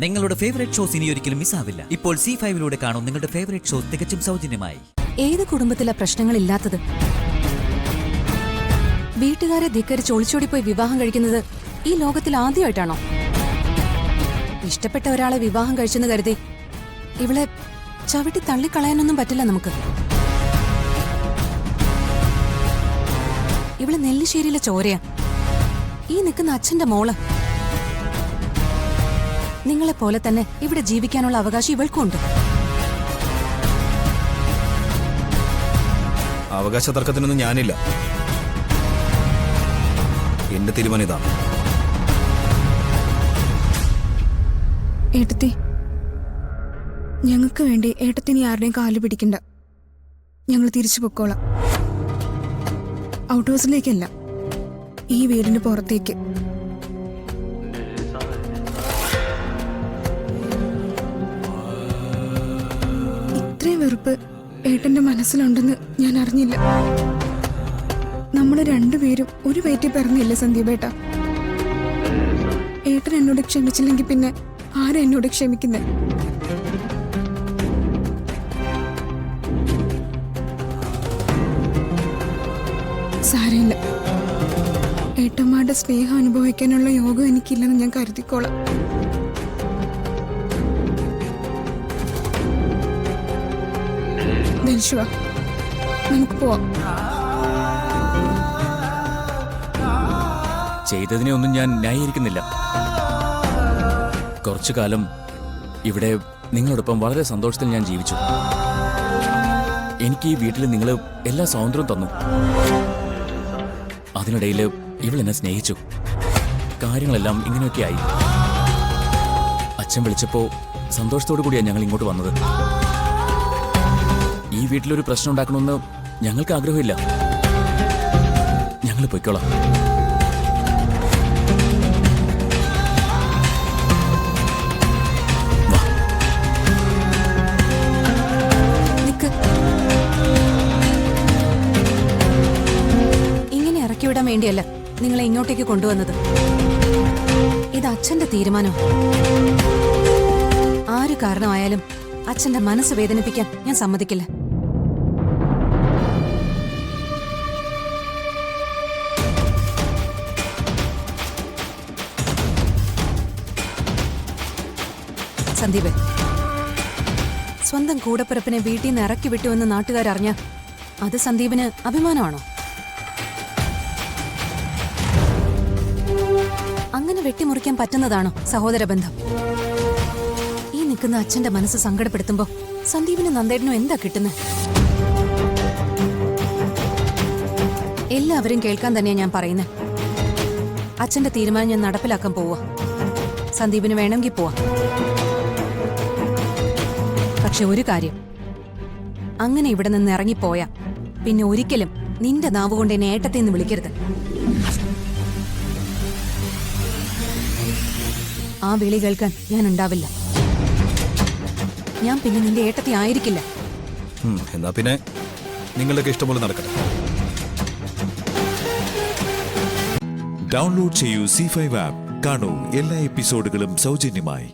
നിങ്ങളുടെ favourite shows ഇനി ഒരിക്കലും മിസ്സാവില്ല. ഇപ്പോൾ C5-ലൂടെ കാണും നിങ്ങളുടെ ഫേവറേറ്റ് ഷോസ് തികച്ചും സൗജന്യമായി. ഏത് കുടുംബത്തിലെ പ്രശ്നങ്ങളില്ലാത്തത്? വീട്ടുകാരെ ധിക്കരിച്ച് ഒളിച്ചോടിപ്പോയി വിവാഹം കഴിക്കുന്നത് ഈ ലോകത്തിൽ ആദ്യമായിട്ടാണോ? ഇഷ്ടപ്പെട്ട ഒരാളെ വിവാഹം കഴിച്ചെന്ന് കരുതി ഇവളെ ചവിട്ടി തള്ളിക്കളയാനൊന്നും പറ്റില്ല നമുക്ക്. ഇവള് നെല്ലിശ്ശേരിയിലെ ചോരയാ. ഈ നിൽക്കുന്ന അച്ഛന്റെ മോള്. നിങ്ങളെപ്പോലെ തന്നെ ഇവിടെ ജീവിക്കാനുള്ള അവകാശം ഇവൾക്കുണ്ട്. അവകാശ തർക്കത്തിനൊന്നും ഞാനില്ല. എന്റെ തീരുമാനം ഇതാണ്. ഏട്ടത്തി, ഞങ്ങൾക്ക് വേണ്ടി ഏട്ടത്തിന് ആരുടെയും കാല് പിടിക്കണ്ട. ഞങ്ങൾ തിരിച്ചു പൊക്കോളാം. ഔട്ട് ഹൗസിലേക്കല്ല, ഈ വീടിന് പുറത്തേക്ക്. ഇത്രയും വെറുപ്പ് ഏട്ടന്റെ മനസ്സിലുണ്ടെന്ന് ഞാൻ അറിഞ്ഞില്ല. നമ്മൾ രണ്ടുപേരും ഒരു വയറ്റിൽ പിറന്നില്ലേ സന്ദീപേട്ട? ഏട്ടൻ എന്നോട് ക്ഷമിച്ചില്ലെങ്കിൽ പിന്നെ ആരാ എന്നോട് ക്ഷമിക്കുന്നേ? സാരമില്ല, ഏട്ടന്മാരുടെ സ്നേഹം അനുഭവിക്കാനുള്ള യോഗം എനിക്കില്ലെന്ന് ഞാൻ കരുതിക്കോളാം. നമുക്ക് പോവാം. ചെയ്തതിനെ ഒന്നും ഞാൻ ന്യായീകരിക്കുന്നില്ല. കുറച്ചു കാലം ഇവിടെ നിങ്ങളോടൊപ്പം വളരെ സന്തോഷത്തിൽ ഞാൻ ജീവിച്ചു. എനിക്ക് ഈ വീട്ടിൽ നിങ്ങൾ എല്ലാ സ്വാതന്ത്ര്യവും തന്നു. അതിനിടയിൽ ഇവളെന്നെ സ്നേഹിച്ചു. കാര്യങ്ങളെല്ലാം ഇങ്ങനെയൊക്കെ ആയി. അച്ഛൻ വിളിച്ചപ്പോ സന്തോഷത്തോടു കൂടിയാണ് ഞങ്ങൾ ഇങ്ങോട്ട് വന്നത്. ഈ വീട്ടിലൊരു പ്രശ്നം ഉണ്ടാക്കണമെന്ന് ഞങ്ങൾക്ക് ആഗ്രഹമില്ല. ഞങ്ങൾ പൊയ്ക്കോളാം. ഇങ്ങനെ ഇറക്കിവിടാൻ വേണ്ടിയല്ല നിങ്ങളെ ഇങ്ങോട്ടേക്ക് കൊണ്ടുവന്നത്. ഇത് അച്ഛന്റെ തീരുമാനം. ആര് കാരണമായാലും അച്ഛന്റെ മനസ്സ് വേദനിപ്പിക്കാൻ ഞാൻ സമ്മതിക്കില്ല. സന്ദീപ്, സ്വന്തം കൂടപ്പിറപ്പിനെ വീട്ടിൽ നിന്ന് ഇറക്കി വിട്ടുവെന്ന് നാട്ടുകാരറിഞ്ഞ അത് സന്ദീപിന് അഭിമാനമാണോ? അങ്ങനെ വെട്ടിമുറിക്കാൻ പറ്റുന്നതാണോ സഹോദര ബന്ധം? ഈ നിൽക്കുന്ന അച്ഛന്റെ മനസ്സ് സങ്കടപ്പെടുത്തുമ്പോ സന്ദീപിന് നന്ദേട്ടനും എന്താ കിട്ടുന്നത്? എല്ലാവരും കേൾക്കാൻ തന്നെയാ ഞാൻ പറയുന്നത്. അച്ഛന്റെ തീരുമാനം ഞാൻ നടപ്പിലാക്കാൻ പോവാ. സന്ദീപിന് വേണമെങ്കിൽ പോവാ. പക്ഷെ ഒരു കാര്യം, അങ്ങനെ ഇവിടെ നിന്ന് ഇറങ്ങിപ്പോയാ പിന്നെ ഒരിക്കലും നിന്റെ നാവുകൊണ്ട് എന്നെ ഏട്ടത്തേന്ന് വിളിക്കരുത്. ആ വിളി കേൾക്കാൻ ഞാൻ ഉണ്ടാവില്ല. ഞാൻ പിന്നെ നിന്റെ ഏട്ടത്തി ആയിരിക്കില്ല. എന്നാ പിന്നെ നിങ്ങളുടെ ഇഷ്ടംപോലെ നടക്കട്ടെ. ഡൗൺലോഡ് ചെയ്യൂ C5 ആപ്പ്. കാണൂ എല്ലാ എപ്പിസോഡുകളും സൗജന്യമായി.